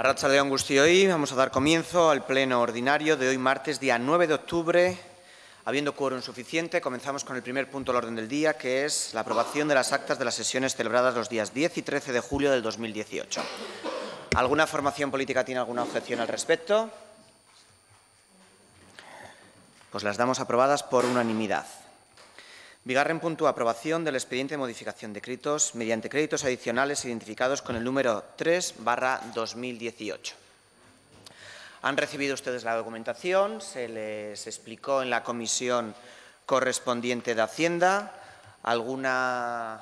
Arratsalde on guztioi, vamos a dar comienzo al pleno ordinario de hoy martes, día 9 de octubre. Habiendo quórum suficiente, comenzamos con el primer punto del orden del día, que es la aprobación de las actas de las sesiones celebradas los días 10 y 13 de julio del 2018. ¿Alguna formación política tiene alguna objeción al respecto? Pues las damos aprobadas por unanimidad. Bigarren puntua, aprobación del expediente de modificación de créditos mediante créditos adicionales identificados con el número 3/2018. Han recibido ustedes la documentación, se les explicó en la comisión correspondiente de Hacienda. ¿Alguna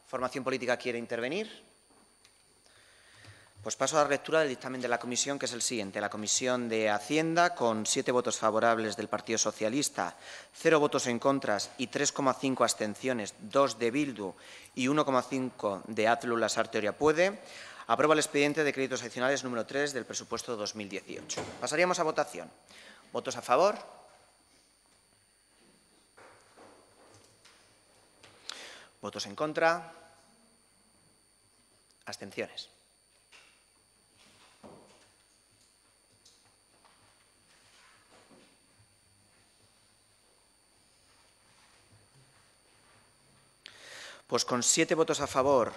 formación política quiere intervenir? Pues paso a dar lectura del dictamen de la comisión, que es el siguiente. La comisión de Hacienda, con 7 votos favorables del Partido Socialista, 0 votos en contra y 3,5 abstenciones, 2 de Bildu y 1,5 de Atlu Lasarte Oriapuede, aprueba el expediente de créditos adicionales número 3 del presupuesto 2018. Pasaríamos a votación. ¿Votos a favor? ¿Votos en contra? ¿Abstenciones? Pues con 7 votos a favor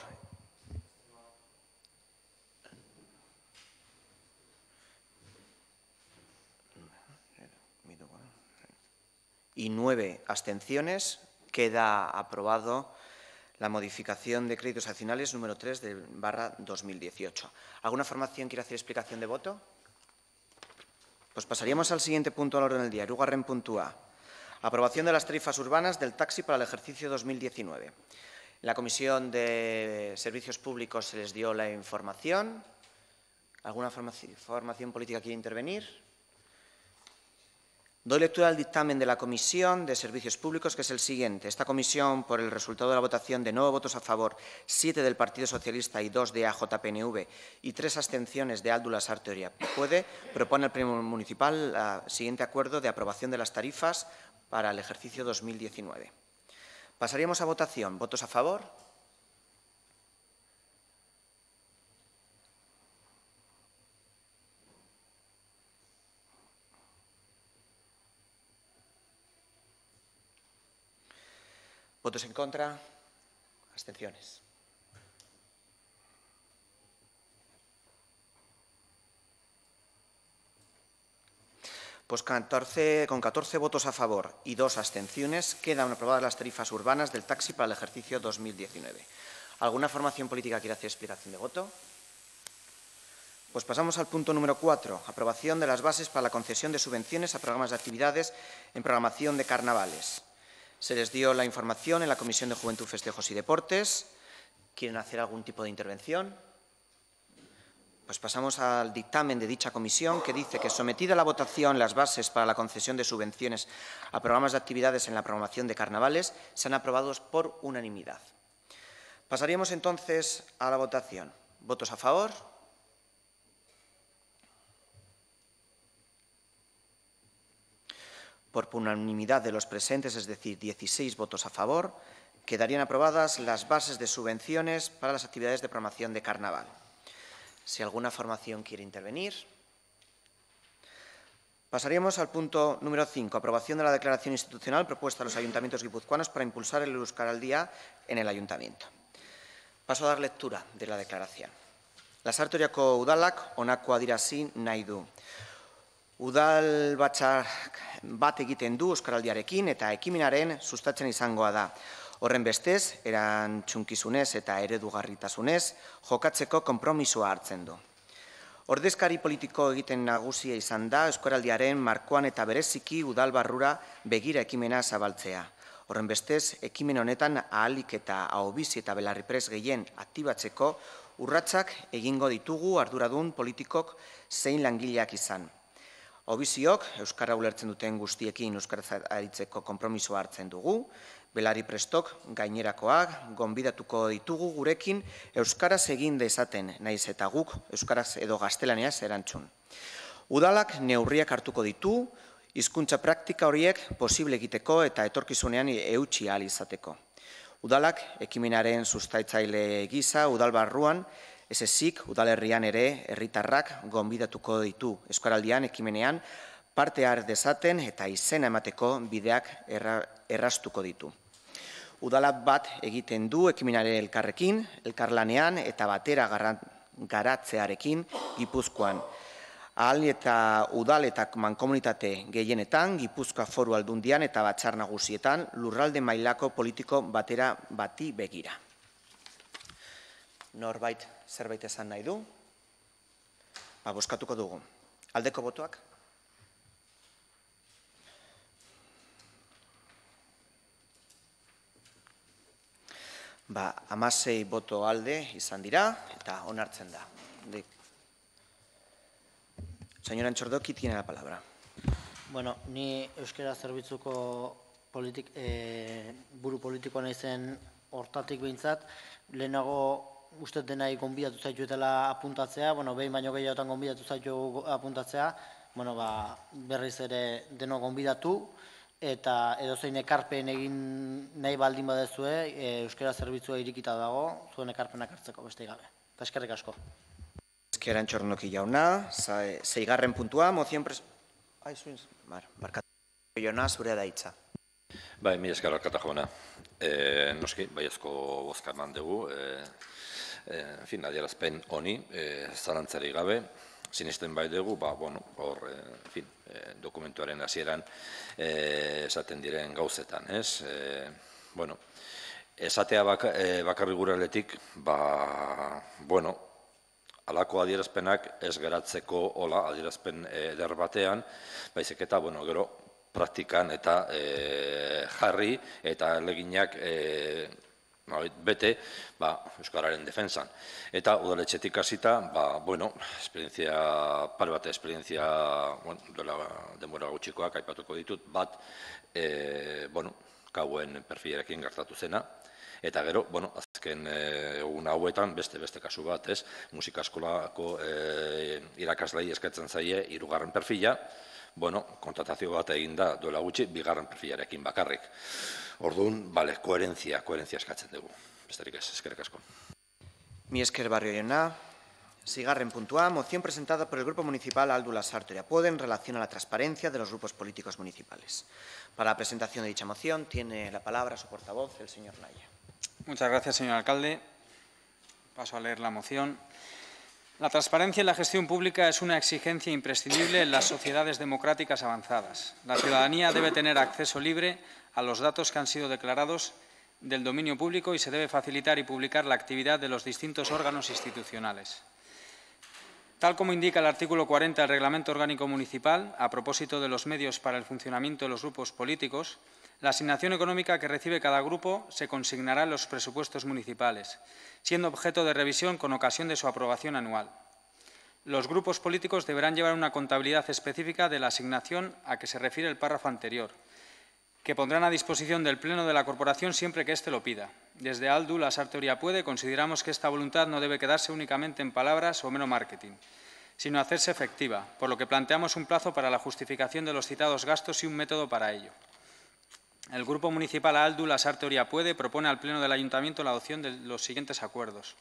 y 9 abstenciones, queda aprobado la modificación de créditos adicionales número 3 de /2018. ¿Alguna formación quiere hacer explicación de voto? Pues pasaríamos al siguiente punto al orden del día. Hirugarren puntua. Aprobación de las tarifas urbanas del taxi para el ejercicio 2019. En la Comisión de Servicios Públicos se les dio la información. ¿Alguna formación política quiere intervenir? Doy lectura al dictamen de la Comisión de Servicios Públicos, que es el siguiente. Esta comisión, por el resultado de la votación de 9 votos a favor, 7 del Partido Socialista y 2 de AJPNV y 3 abstenciones de Atlu Lasarte Oriapuede, propone al Pleno Municipal el siguiente acuerdo de aprobación de las tarifas para el ejercicio 2019. Pasaríamos a votación. ¿Votos a favor? ¿Votos en contra? ¿Abstenciones? Pues con 14 votos a favor y 2 abstenciones quedan aprobadas las tarifas urbanas del taxi para el ejercicio 2019. ¿Alguna formación política quiere hacer explicación de voto? Pues pasamos al punto número 4, aprobación de las bases para la concesión de subvenciones a programas de actividades en programación de carnavales. Se les dio la información en la Comisión de Juventud, Festejos y Deportes. ¿Quieren hacer algún tipo de intervención? Pues pasamos al dictamen de dicha comisión, que dice que, sometida a la votación las bases para la concesión de subvenciones a programas de actividades en la programación de carnavales, sean aprobados por unanimidad. Pasaríamos entonces a la votación. ¿Votos a favor? Por unanimidad de los presentes, es decir, 16 votos a favor, quedarían aprobadas las bases de subvenciones para las actividades de programación de carnaval. Si alguna formación quiere intervenir. Pasaríamos al punto número 5, aprobación de la declaración institucional propuesta a los ayuntamientos guipuzcoanos para impulsar el Euskaraldia en el ayuntamiento. Paso a dar lectura de la declaración. Lasarte Oriako udalak honako adierazi nahi du. Udal batzar bat egiten du Euskaraldiarekin eta ekimenaren sustatzen izangoa da. Horrenbestez, erantzunkizunez eta eredugarritasunez jokatzeko konpromisoa hartzen du. Ordezkari politiko egiten nagusia izan da Euskaraldiaren markoan eta bereziki udal barrura begira ekimena zabaltzea. Horrenbestez, ekimen honetan ahalik eta ahobizi eta belarriprest gehien aktibatzeko urratsak egingo ditugu arduradun politikok zein langileak izan. Ahobiziok, euskara ulertzen duten guztiekin euskaraz aritzeko konpromisoa hartzen dugu, belarriprestok gainerakoak gonbidatuko ditugu gurekin euskaraz egin dezaten, naiz eta guk euskaraz edo gaztelaniaz erantzun. Udalak neurriak hartuko ditu, hizkuntza praktika horiek posible egiteko eta etorkizunean eutsi ahal izateko. Udalak ekimenaren sustaitzaile gisa udal barruan Ez ezik, udalerrian ere herritarrak gonbidatuko ditu Euskaraldian ekimenean parte har dezaten eta izena emateko bideak erraztuko ditu. Udalak bat egiten du ekimenaren elkarrekin, elkarlanean eta batera garatzearekin Gipuzkoan. Ahal eta udal eta mankomunitate gehienetan, Gipuzkoa Foru Aldundian eta Batzar Nagusietan lurralde mailako politiko batera bati begira. Norbait zerbait esan nahi du? Bozkatuko dugu. Aldeko botoak? Ba, 16 boto alde izan dira eta onartzen da. Señora Antxordoki, tiene la palabra. Bueno, ni euskara zerbitzuko buru politikoa naizen hortatik behintzat, lehenago uste denai gonbidatu zaituetela apuntatzea, behin baino gehiagotan gonbidatu zaitu apuntatzea, berriz ere deno gonbidatu, eta edozein ekarpen egin nahi baldin badezue, euskara zerbitzua irikita dago, zuen ekarpenak hartzeko beste gabe. Eta eskerrik asko. Ezker Antxordoki jauna, 6. puntua, mozion barkatu jauna, zurea da hitza. Bai, mi esker alkata jauna. Noski, baiezko bozka eman dugu, adierazpen honi, zalantzari gabe, sinisten bai dugu, hor, dokumentuaren hasieran esaten diren gauzetan, ez? Esatea bakarri guraletik, alako adierazpenak ez geratzeko adierazpen eder batean, baizik eta, gero, praktikan eta jarri eta leginak bete euskararen defensan. Eta udaletxetik hasita, pare bat esperientzia denbora gutxikoak aipatuko ditut, bat kauen perfilerekin gertatu zena, eta gero, azken egun hauetan beste kasu bat, ez? Musika eskolako irakaslei eskatzen zaie 3. perfila, kontratazio bat egin da duela gutxi 2. perfilarekin bakarrik. Orduan, koherentzia eskatzen dugu. Besterik ez, eskerrik asko. Mi esker Barrio jauna. 6. puntua, moción presentada por el Grupo Municipal Aldu Lasarte Oriapuede en relación a la transparencia de los grupos políticos municipales. Para la presentación de dicha moción tiene la palabra su portavoz, el señor Naya. Muchas gracias, señor alcalde. Paso a leer la moción. La transparencia en la gestión pública es una exigencia imprescindible en las sociedades democráticas avanzadas. La ciudadanía debe tener acceso libre a los datos que han sido declarados del dominio público y se debe facilitar y publicar la actividad de los distintos órganos institucionales. Tal como indica el artículo 40 del Reglamento Orgánico Municipal, a propósito de los medios para el funcionamiento de los grupos políticos, la asignación económica que recibe cada grupo se consignará en los presupuestos municipales, siendo objeto de revisión con ocasión de su aprobación anual. Los grupos políticos deberán llevar una contabilidad específica de la asignación a que se refiere el párrafo anterior, que pondrán a disposición del Pleno de la Corporación siempre que éste lo pida. Desde Aldu Lasarte Oriapuede consideramos que esta voluntad no debe quedarse únicamente en palabras o mero marketing, sino hacerse efectiva, por lo que planteamos un plazo para la justificación de los citados gastos y un método para ello. El Grupo Municipal Aldu Lasarte Oriapuede propone al Pleno del Ayuntamiento la adopción de los siguientes acuerdos.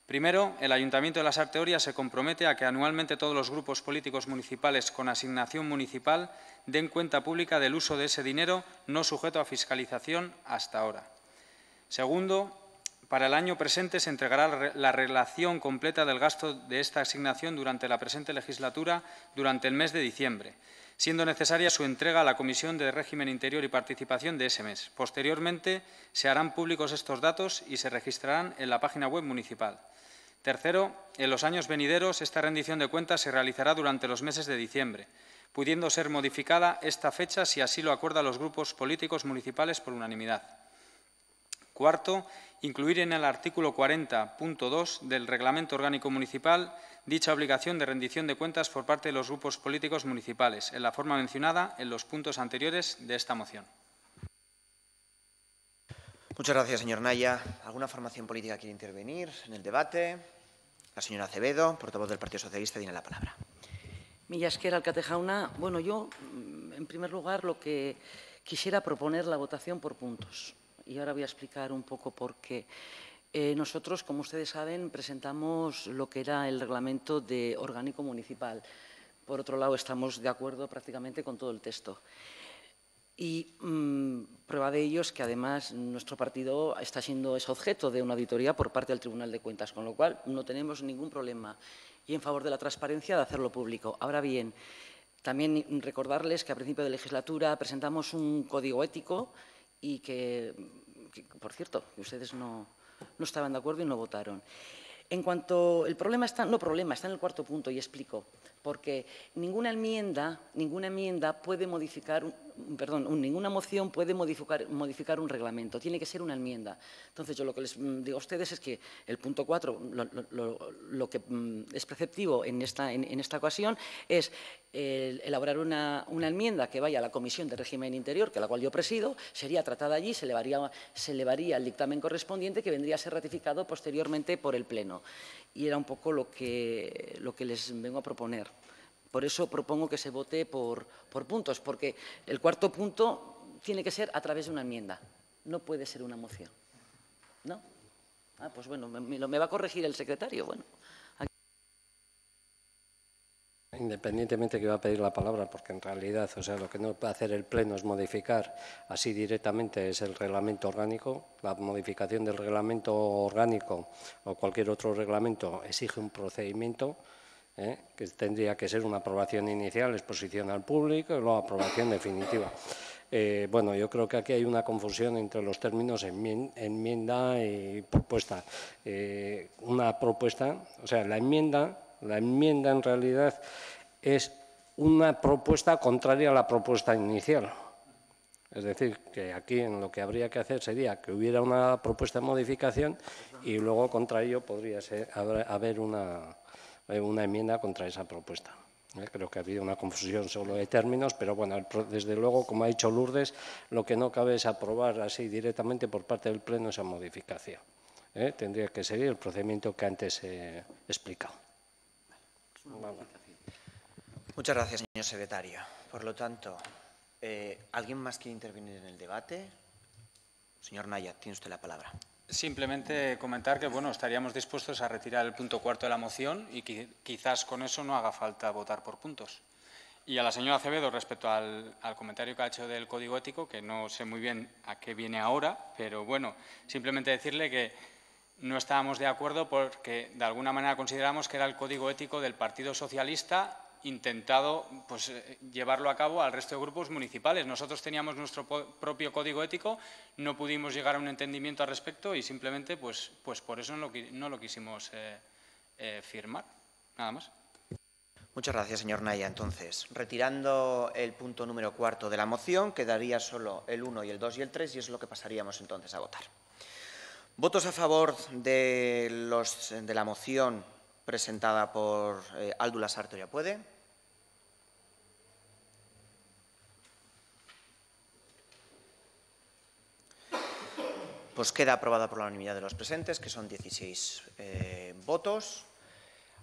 Primero, el Ayuntamiento de Lasarte Oria se compromete a que anualmente todos los grupos políticos municipales con asignación municipal den cuenta pública del uso de ese dinero no sujeto a fiscalización hasta ahora. Segundo, para el año presente se entregará la relación completa del gasto de esta asignación durante la presente legislatura durante el mes de diciembre, siendo necesaria su entrega a la Comisión de Régimen Interior y Participación de ese mes. Posteriormente, se harán públicos estos datos y se registrarán en la página web municipal. Tercero, en los años venideros, esta rendición de cuentas se realizará durante los meses de diciembre, pudiendo ser modificada esta fecha si así lo acuerdan los grupos políticos municipales por unanimidad. Cuarto, incluir en el artículo 40.2 del Reglamento Orgánico Municipal dicha obligación de rendición de cuentas por parte de los grupos políticos municipales, en la forma mencionada en los puntos anteriores de esta moción. Muchas gracias, señor Naya. ¿Alguna formación política quiere intervenir en el debate? La señora Acevedo, portavoz del Partido Socialista, tiene la palabra. Mila esker, alkate jauna. Bueno, yo, en primer lugar, lo que quisiera proponer la votación por puntos. Y ahora voy a explicar un poco por qué. Nosotros, como ustedes saben, presentamos lo que era el reglamento de orgánico municipal. Por otro lado, estamos de acuerdo prácticamente con todo el texto. Y prueba de ello es que, además, nuestro partido es objeto de una auditoría por parte del Tribunal de Cuentas, con lo cual no tenemos ningún problema y en favor de la transparencia de hacerlo público. Ahora bien, también recordarles que a principio de legislatura presentamos un código ético y que por cierto, que ustedes no estaban de acuerdo y no votaron. En cuanto el problema está, está en el cuarto punto y explico, porque ninguna moción puede modificar un reglamento, tiene que ser una enmienda. Entonces, yo lo que les digo a ustedes es que el punto 4, lo que es preceptivo en esta ocasión es elaborar una enmienda que vaya a la Comisión de Régimen Interior, que la cual yo presido, sería tratada allí, se elevaría el dictamen correspondiente que vendría a ser ratificado posteriormente por el Pleno. Y era un poco lo que les vengo a proponer. Por eso propongo que se vote por puntos, porque el cuarto punto tiene que ser a través de una enmienda, no puede ser una moción. ¿No? Ah, pues bueno, me va a corregir el secretario. Bueno. Independientemente que va a pedir la palabra, porque en realidad, o sea, lo que no puede hacer el Pleno es modificar así directamente es el reglamento orgánico. La modificación del reglamento orgánico o cualquier otro reglamento exige un procedimiento que tendría que ser una aprobación inicial, exposición al público y luego aprobación definitiva. Bueno, yo creo que aquí hay una confusión entre los términos enmienda y propuesta. Una propuesta, o sea, la enmienda en realidad es una propuesta contraria a la propuesta inicial. Es decir, que aquí en lo que habría que hacer sería que hubiera una propuesta de modificación y luego contra ello podría haber una enmienda contra esa propuesta. Creo que ha habido una confusión solo de términos, pero bueno, desde luego, como ha dicho Lourdes, lo que no cabe es aprobar así directamente por parte del Pleno esa modificación. Tendría que seguir el procedimiento que antes he explicado. Muchas gracias, señor secretario. Por lo tanto, ¿alguien más quiere intervenir en el debate? Señor Naya, tiene usted la palabra. Simplemente comentar que estaríamos dispuestos a retirar el punto cuarto de la moción y que quizás con eso no haga falta votar por puntos. Y a la señora Acevedo, respecto al comentario que ha hecho del Código Ético, que no sé muy bien a qué viene ahora, pero bueno, simplemente decirle que no estábamos de acuerdo porque de alguna manera consideramos que era el Código Ético del Partido Socialista intentado llevarlo a cabo al resto de grupos municipales. Nosotros teníamos nuestro propio código ético, no pudimos llegar a un entendimiento al respecto y simplemente pues por eso no lo quisimos firmar. Nada más. Muchas gracias, señor Naya. Entonces, retirando el punto número 4 de la moción, quedaría solo el 1 y el 2 y el 3 y es lo que pasaríamos entonces a votar. ¿Votos a favor de la moción presentada por Aldula Sartoria puede? Pues queda aprobada por la unanimidad de los presentes, que son 16 votos.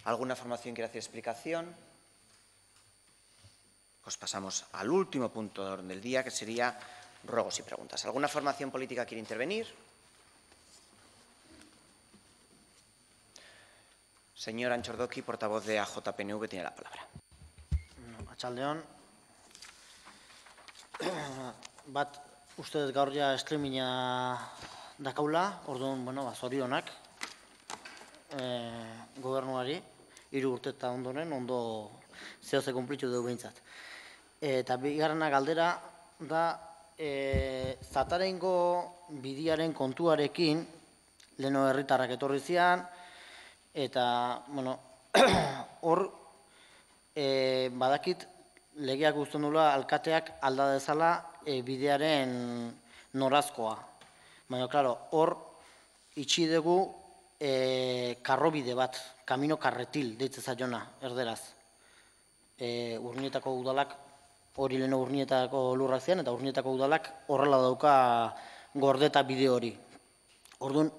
¿Alguna formación quiere hacer explicación? Pues pasamos al último punto de orden del día, que sería ruegos y preguntas. ¿Alguna formación política quiere intervenir? Señor Anchordoki, portavoz de AJPNV, tiene la palabra. Atxaldeon. Bat, ustedes gaur ja streaminga dakaula, orduan, zorionak gobernuari, 3 urte eta ondoren, ondo zehose konplitxu dugu behintzat. Eta bigarrena galdera da, Zatarengo bidiaren kontuarekin, leheno herritarrak etorri zian, eta, hor, badakit, legeak guztien dula, alkateak alda dezala bidearen norazkoa. Baina, klaro, hor, itxi dugu karrobide bat, kamino karretil, deitze zaiona, erderaz. Urnietako udalak, hori leheno Urnietako lurrak zian, eta Urnietako udalak horrela dauka gordeta bide hori. Orduan,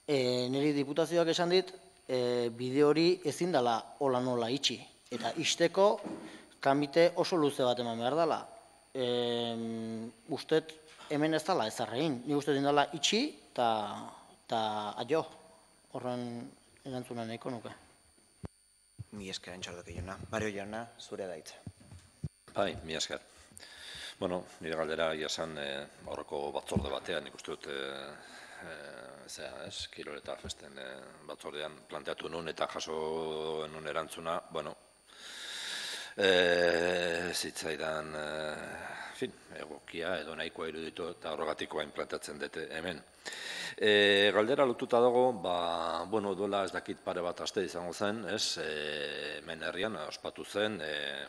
niri diputazioak esan dit, bide hori ezin dela hola nola itxi. Eta isteko, kamite oso luze bat eman behar dela. Ustet hemen ez dela ezarrein. Ni uste dindala itxi eta Eta aio, horren erantzuna nahiko nuke. Mi esker, Antxordoki jauna. Barrio jauna, zure da hitza. Bai, mi esker. Bueno, nire galdera iasan aurreko batzorde batean, nik uste dut, Kirol eta Festen batzordean planteatu nun eta jaso nun erantzuna, bueno, zitzaidan, egokia edo nahikoa iruditu eta horregatikoa implantatzen dute hemen. Galdera lotuta dago, bueno, duela ez dakit pare bat aste izango zen, hemen herrian ospatu zen,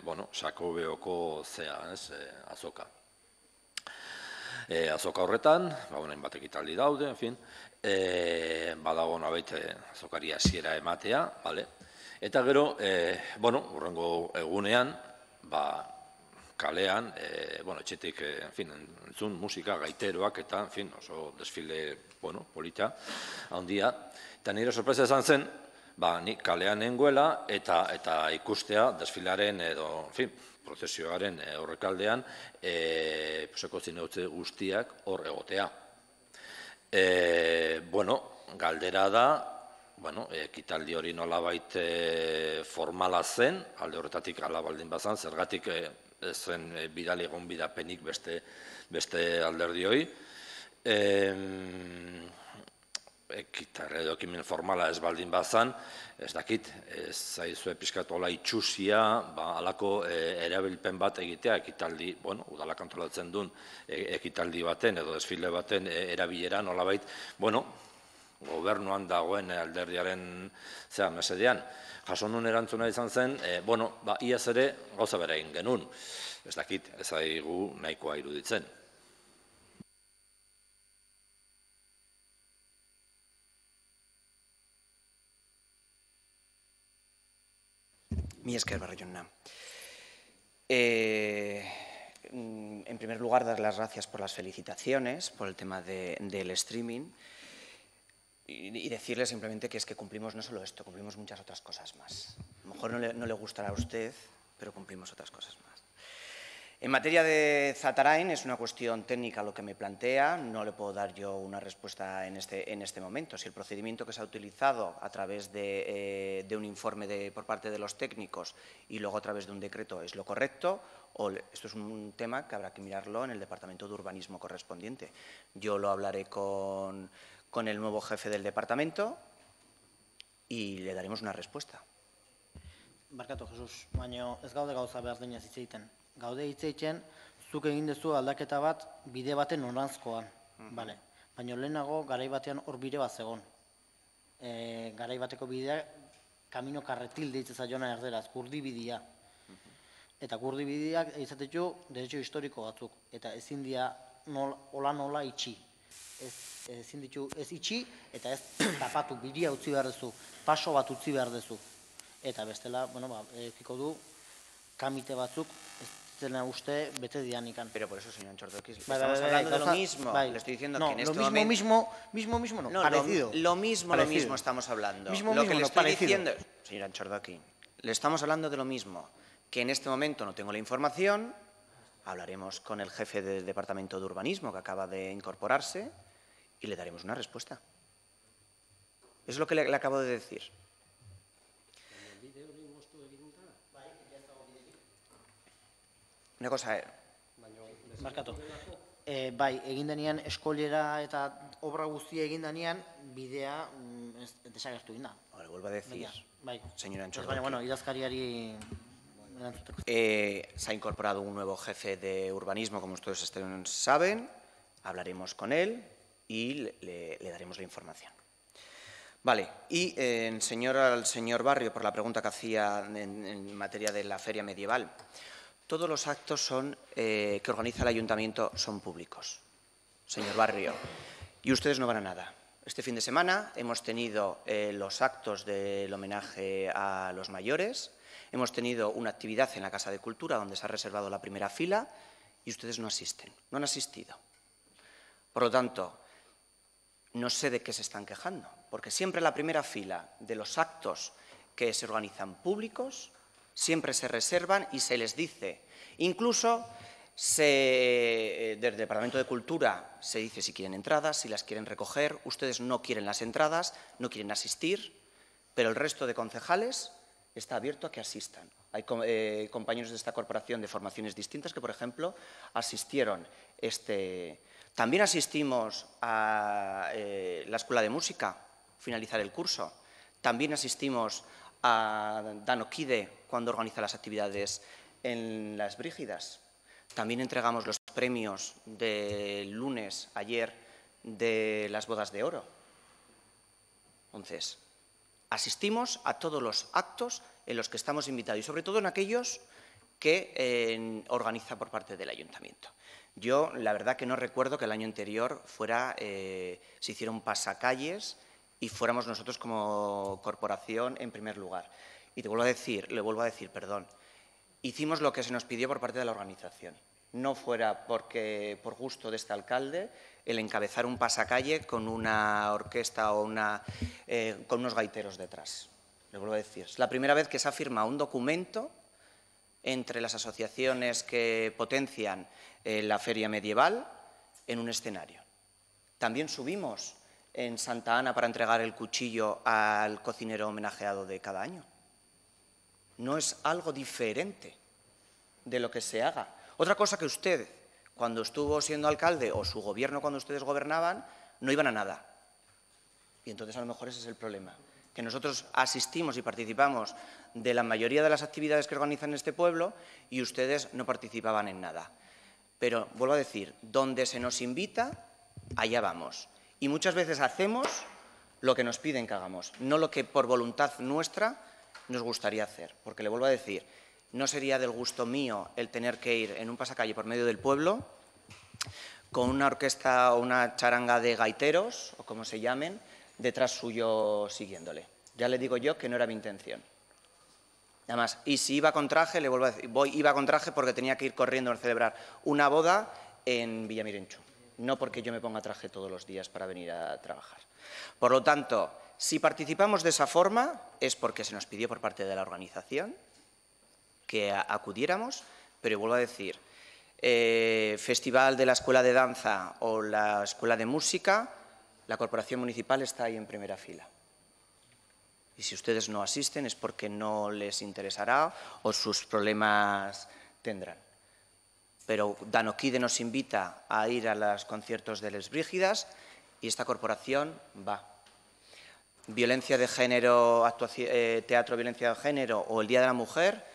bueno, Xakobeoko azoka. Azoka horretan, hainbat ekitaldi daude, en fin, badago nabait azokari hasiera ematea, bale? Eta gero, bueno, hurrengo egunean, kalean, bueno, etxetik, en fin, entzun musika, gaiteroak eta, en fin, oso desfile, bueno, polita, handia. Eta nire sorpresa izan zen, ni kalean nengoela eta ikustea desfilaren edo, en fin, prozesioaren horrekaldean, poseko zineutze guztiak hor egotea. Bueno, galdera da, bueno, ekitaldi hori nolabait formala zen, alde horretatik ala baldin bazan, zergatik zen bidali egon bidapenik beste alderdioi. Edo ekimen formala ez baldin bazan, ez dakit, ez zaizue pixkat hola itxusia, halako erabilpen bat egitea, ekitaldi, bueno, udalak antolatzen duen ekitaldi baten edo desfile baten erabilera nolabait, bueno, gobernuan dagoen alderdiaren mesedean. Jaso nun erantzuna izan zen, bueno, iaz ere gauza bera egin genuen, ez dakit, ez zaigu nahikoa iruditzen. Mi esker, Barrio jauna. En primer lugar, dar las gracias por las felicitaciones, por el tema del streaming y decirle simplemente que es que cumplimos no solo esto, cumplimos muchas otras cosas más. A lo mejor no le gustará a usted, pero cumplimos otras cosas más. En materia de Zatarain, es una cuestión técnica lo que me plantea, no le puedo dar yo una respuesta en este momento. Si el procedimiento que se ha utilizado a través de un informe por parte de los técnicos y luego a través de un decreto es lo correcto, o esto es un tema que habrá que mirarlo en el Departamento de Urbanismo correspondiente. Yo lo hablaré con el nuevo jefe del departamento y le daremos una respuesta. Barkatu, Jesus, baina ez gaude gauza behar denez hitz egiten. Gaude hitz egiten, zuk egin duzu aldaketa bat bide baten noranzkoan. Baina lehenago garai batean hor bide bat zegon. Garai bateko bidea, kamino karretil deitze zaiona erderaz, kurdi bidea. Eta kurdi bideak izatetu derecho historiko batzuk. Eta ezin dira nola itxi. Ezin ditu ez itxi eta ez tapatu bidea utzi behar duzu, paso bat utzi behar duzu. Eta bestela, bueno, ekiko du, kamite batzuk, ez zena uste, bete dianikan. Pero por eso, señor Antxordoki, estamos hablando de lo mismo. Le estoy diciendo que en este momento... Mismo no, parecido. Lo mismo estamos hablando. Lo que le estoy diciendo, señor Antxordoki, le estamos hablando de lo mismo, que en este momento no tengo la información, hablaremos con el jefe del Departamento de Urbanismo, que acaba de incorporarse, y le daremos una respuesta. Eso es lo que le acabo de decir. Una cosa... Barkatu. Bai, egin denean eskolera eta obra guztia egin denean, bidea desagertu egin da. Ahora vuelvo a decir, señora Antxordoki. Baina, bueno, idazkariari... Se ha incorporado un nuevo jefe de urbanismo, como ustedes saben, hablaremos con él y le daremos la información. Vale, y al señor Barrio, por la pregunta que hacía en materia de la feria medieval. Todos los actos que organiza el ayuntamiento son públicos, señor Barrio, y ustedes no van a nada. Este fin de semana hemos tenido los actos del homenaje a los mayores, hemos tenido una actividad en la Casa de Cultura donde se ha reservado la primera fila y ustedes no asisten, no han asistido. Por lo tanto, no sé de qué se están quejando, porque siempre la primera fila de los actos que se organizan públicos siempre se reservan y se les dice. Incluso Desde el Departamento de Cultura se dice si quieren entradas, si las quieren recoger. Ustedes no quieren las entradas, no quieren asistir, pero el resto de concejales está abierto a que asistan. Hay compañeros de esta corporación de formaciones distintas que, por ejemplo, asistieron. También asistimos a la Escuela de Música, finalizar el curso. También asistimos a Danokide cuando organiza las actividades en las Brígidas. También entregamos los premios del lunes, ayer, de las bodas de oro. Entonces, asistimos a todos los actos en los que estamos invitados y sobre todo en aquellos que organiza por parte del Ayuntamiento. Yo, la verdad que no recuerdo que el año anterior se hiciera un pasacalles y fuéramos nosotros como corporación en primer lugar. Y le vuelvo a decir, hicimos lo que se nos pidió por parte de la organización. No fuera por gusto de este alcalde el encabezar un pasacalle con una orquesta o con unos gaiteros detrás. Le vuelvo a decir, es la primera vez que se ha firmado un documento entre las asociaciones que potencian la feria medieval en un escenario. También subimos en Santa Ana para entregar el cuchillo al cocinero homenajeado de cada año. No es algo diferente de lo que se haga. Otra cosa que usted, cuando estuvo siendo alcalde, o su gobierno cuando ustedes gobernaban, no iban a nada. Y entonces a lo mejor ese es el problema, que nosotros asistimos y participamos de la mayoría de las actividades que organizan este pueblo y ustedes no participaban en nada. Pero, vuelvo a decir, donde se nos invita, allá vamos. Y muchas veces hacemos lo que nos piden que hagamos, no lo que por voluntad nuestra nos gustaría hacer. Porque le vuelvo a decir, no sería del gusto mío el tener que ir en un pasacalle por medio del pueblo con una orquesta o una charanga de gaiteros, o como se llamen, detrás suyo siguiéndole. Ya le digo yo que no era mi intención. Además, y si iba con traje, le vuelvo a decir, iba con traje porque tenía que ir corriendo a celebrar una boda en Villamirenchu. No porque yo me ponga traje todos los días para venir a trabajar. Por lo tanto, si participamos de esa forma es porque se nos pidió por parte de la organización que acudiéramos, pero vuelvo a decir, Festival de la Escuela de Danza o la Escuela de Música, la Corporación Municipal está ahí en primera fila. Y si ustedes no asisten es porque no les interesará o sus problemas tendrán. Pero Danokide nos invita a ir a los conciertos de Les Brígidas y esta corporación va. Violencia de género, teatro violencia de género o el Día de la Mujer,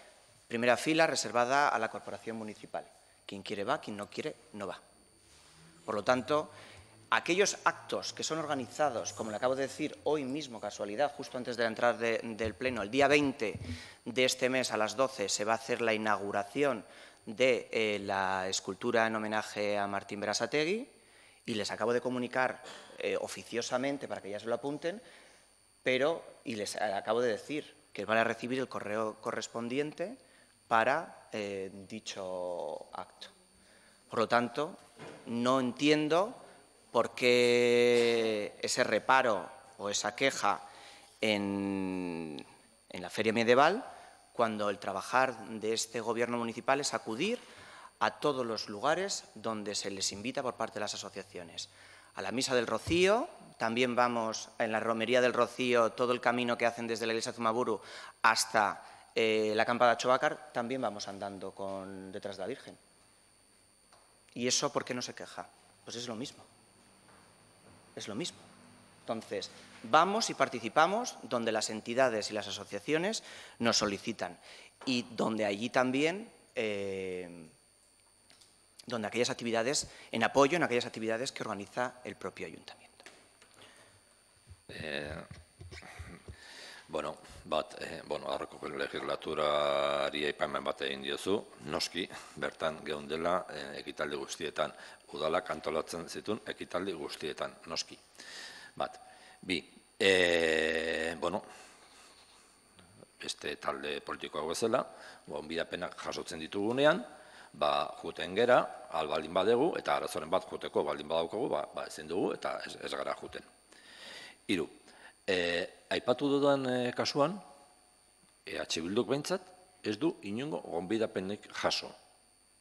primera fila reservada a la corporación municipal. Quien quiere va, quien no quiere no va. Por lo tanto, aquellos actos que son organizados, como le acabo de decir, hoy mismo, casualidad, justo antes de la entrada del Pleno, el día 20 de este mes a las 12 se va a hacer la inauguración de la escultura en homenaje a Martín Berasategui y les acabo de comunicar oficiosamente para que ya se lo apunten, y les acabo de decir que van a recibir el correo correspondiente para dicho acto. Por lo tanto, no entiendo por qué ese reparo o esa queja en la feria medieval cuando el trabajar de este gobierno municipal es acudir a todos los lugares donde se les invita por parte de las asociaciones. A la Misa del Rocío, también vamos en la Romería del Rocío, todo el camino que hacen desde la iglesia de Zumaburu hasta la Campa de Achobacar, también vamos andando detrás de la Virgen. ¿Y eso por qué no se queja? Pues es lo mismo. Es lo mismo. Entonces, vamos y participamos donde las entidades y las asociaciones nos solicitan y donde allí también, donde aquellas actividades, en apoyo en aquellas actividades que organiza el propio ayuntamiento. Aurreko legislaturari aipamen bat egin diozu, noski, bertan geundela ekitaldi guztietan, udalak antolatzen zituen ekitaldi guztietan, noski. Bi, beste talde politikoa bezala, gonbidapenak jasotzen ditugunean, juten gera, baldin badegu, eta arazoren bat juteko baldin badaukagu, ezin dugu, eta ez gara juten. Hiru, aipatu dudan kasuan, EH Bilduk behintzat, ez du inongo gonbidapenik jaso.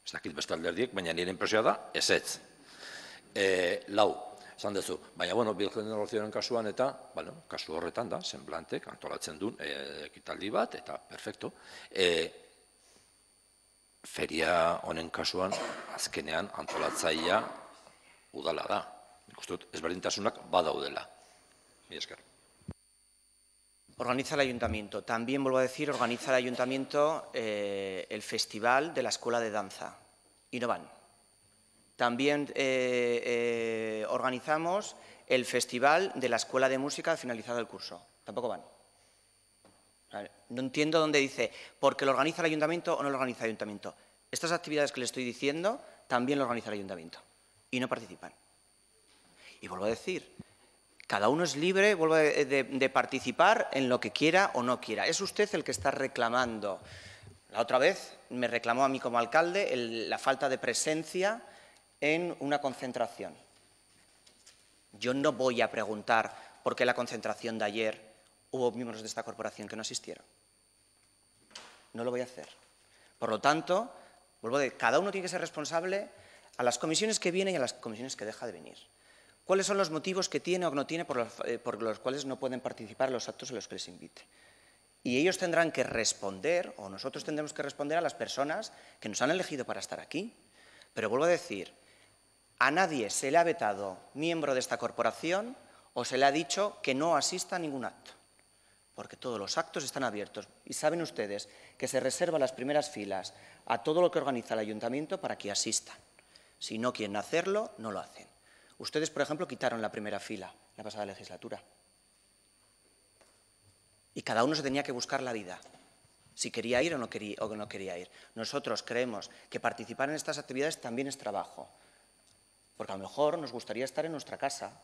Ez dakit beste alderdiek, baina nire inpresioa da, ezetz. Lau, esan duzu, baina, bueno, biogenerazioaren kasuan eta, kasu horretan da, zenplantek antolatzen duen ekitaldi bat, eta perfecto. Feria honen kasuan, azkenean antolatzailea udala da. Nik uste dut, ezberdintasunak badaudela. Mila esker. Organiza el ayuntamiento. También, vuelvo a decir, organiza el ayuntamiento el festival de la escuela de danza. Y no van. También organizamos el festival de la escuela de música al finalizado el curso. Tampoco van. No entiendo dónde dice, porque lo organiza el ayuntamiento o no lo organiza el ayuntamiento. Estas actividades que le estoy diciendo también lo organiza el ayuntamiento. Y no participan. Y vuelvo a decir, cada uno es libre de participar en lo que quiera o no quiera. Es usted el que está reclamando. La otra vez me reclamó a mí como alcalde la falta de presencia en una concentración. Yo no voy a preguntar por qué en la concentración de ayer hubo miembros de esta corporación que no asistieron. No lo voy a hacer. Por lo tanto, vuelvo a decir, cada uno tiene que ser responsable a las comisiones que viene y a las comisiones que deja de venir. ¿Cuáles son los motivos que tiene o que no tiene por los cuales no pueden participar en los actos en los que les invite? Y ellos tendrán que responder, o nosotros tendremos que responder a las personas que nos han elegido para estar aquí. Pero vuelvo a decir, a nadie se le ha vetado miembro de esta corporación o se le ha dicho que no asista a ningún acto, porque todos los actos están abiertos. Y saben ustedes que se reserva las primeras filas a todo lo que organiza el ayuntamiento para que asistan. Si no quieren hacerlo, no lo hacen. Ustedes, por ejemplo, quitaron la primera fila la pasada legislatura. Y cada uno se tenía que buscar la vida, si quería ir o no quería ir. Nosotros creemos que participar en estas actividades también es trabajo, porque a lo mejor nos gustaría estar en nuestra casa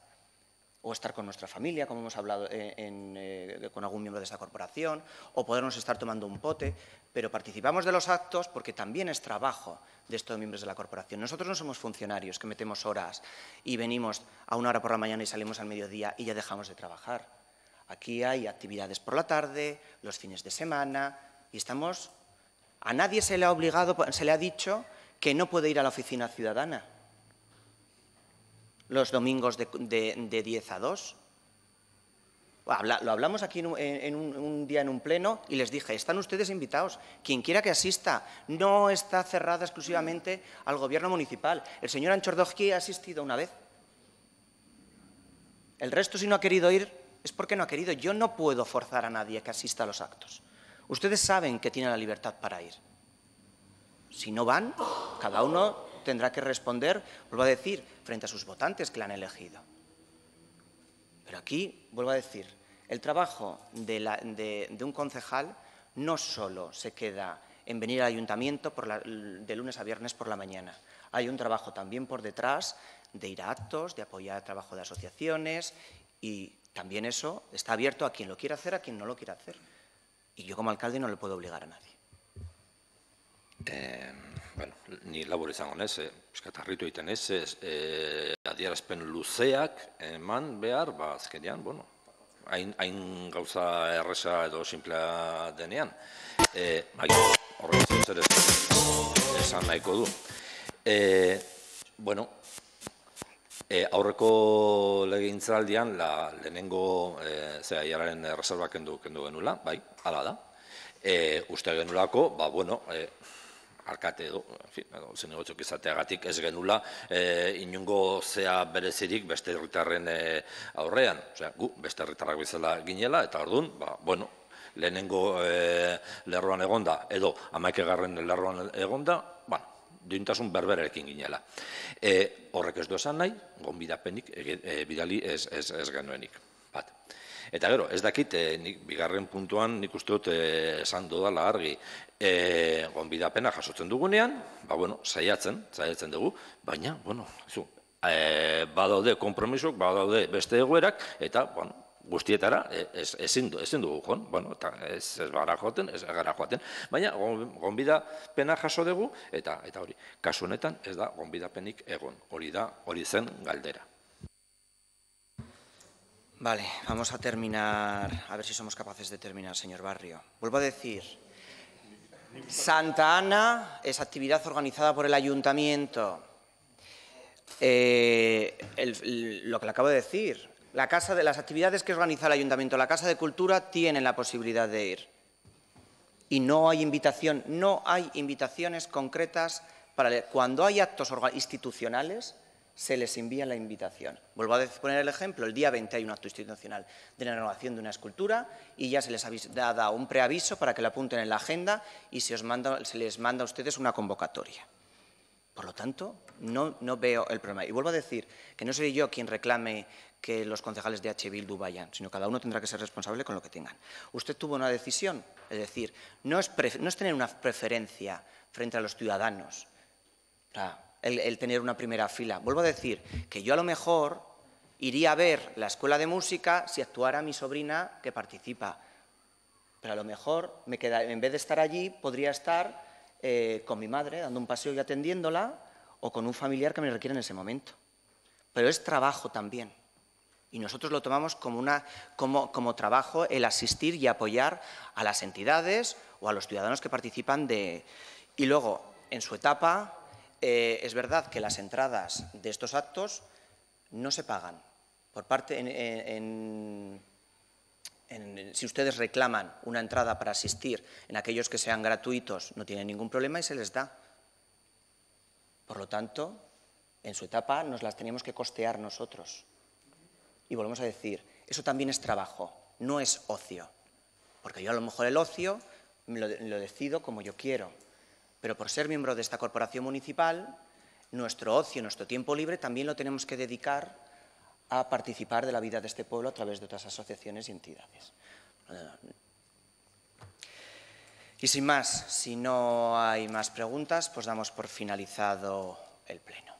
o estar con nuestra familia, como hemos hablado con algún miembro de esta corporación, o podernos estar tomando un pote, pero participamos de los actos porque también es trabajo de estos miembros de la corporación. Nosotros no somos funcionarios que metemos horas y venimos a una hora por la mañana y salimos al mediodía y ya dejamos de trabajar. Aquí hay actividades por la tarde, los fines de semana, y estamos... A nadie se le ha dicho que no puede ir a la oficina ciudadana los domingos de 10 a 2. Lo hablamos aquí en un día en un pleno y les dije, están ustedes invitados, quien quiera que asista, no está cerrada exclusivamente al gobierno municipal. El señor Anchordowski ha asistido una vez. El resto, si no ha querido ir, es porque no ha querido. Yo no puedo forzar a nadie que asista a los actos. Ustedes saben que tienen la libertad para ir. Si no van, cada uno tendrá que responder, vuelvo a decir, frente a sus votantes que la han elegido. Pero aquí, vuelvo a decir, el trabajo de un concejal no solo se queda en venir al ayuntamiento de lunes a viernes por la mañana. Hay un trabajo también por detrás de ir a actos, de apoyar el trabajo de asociaciones, y también eso está abierto a quien lo quiera hacer, a quien no lo quiera hacer. Y yo como alcalde no le puedo obligar a nadie. Bueno, ni labur izango nez, eskatarritu egiten ez, adierazpen luzeak eman behar, azkenean, bueno, hain gauza erresa edo simplea denean. Horregatzen zer esan nahiko du. Bueno, aurreko legegintzaldian lehenengo iararen reserva kendu genuela, bai, hala da. Uste genulako, bueno, alkate edo, zen egotzok izateagatik ez genula inungo zea berezirik beste herritarren aurrean. Osea, gu beste herritarrak bezala ginela, eta orduan, bueno, lehenengo lerroan egonda, edo 11. lerroan egonda, duintasun berberarekin ginela. Horrek ez du esan nahi, gonbidapenik bidali ez genuenik. Eta gero, ez dakit, bigarren puntuan nik uste dut esan dudala argi, gonbidapena jasotzen dugunean, bueno, saiatzen dugu, baina, bueno, badaude konpromisok, badaude beste egoerak, eta, bueno, guztietara ezin dugu joan, bueno, eta ez gara joaten, baina gonbidapena jaso dugu, eta hori, kasu honetan ez da gonbidapenik egon, hori zen galdera. Vale, vamos a terminar, a ver si somos capaces de terminar, señor Barrio. Vuelvo a decir, Santa Ana es actividad organizada por el ayuntamiento. Lo que le acabo de decir, las actividades que organiza el ayuntamiento, la Casa de Cultura, tienen la posibilidad de ir. Y no hay invitaciones concretas para cuando hay actos institucionales, se les envía la invitación. Vuelvo a poner el ejemplo, el día 20 hay un acto institucional de la renovación de una escultura y ya se les ha dado un preaviso para que lo apunten en la agenda y se les manda a ustedes una convocatoria. Por lo tanto, no veo el problema. Y vuelvo a decir que no seré yo quien reclame que los concejales de H. Bildu vayan, sino cada uno tendrá que ser responsable con lo que tengan. Usted tuvo una decisión, es decir, no es tener una preferencia frente a los ciudadanos, o sea, el tener una primera fila. Vuelvo a decir que yo a lo mejor iría a ver la escuela de música si actuara mi sobrina que participa, pero a lo mejor en vez de estar allí podría estar con mi madre dando un paseo y atendiéndola o con un familiar que me requiere en ese momento. Pero es trabajo también. Y nosotros lo tomamos como trabajo el asistir y apoyar a las entidades o a los ciudadanos que participan de... Y luego, en su etapa, es verdad que las entradas de estos actos no se pagan. Por parte, si ustedes reclaman una entrada para asistir en aquellos que sean gratuitos, no tienen ningún problema y se les da. Por lo tanto, en su etapa nos las tenemos que costear nosotros. Y volvemos a decir, eso también es trabajo, no es ocio. Porque yo a lo mejor el ocio lo decido como yo quiero. Pero por ser miembro de esta corporación municipal, nuestro ocio, nuestro tiempo libre también lo tenemos que dedicar a participar de la vida de este pueblo a través de otras asociaciones y entidades. Y sin más, si no hay más preguntas, pues damos por finalizado el pleno.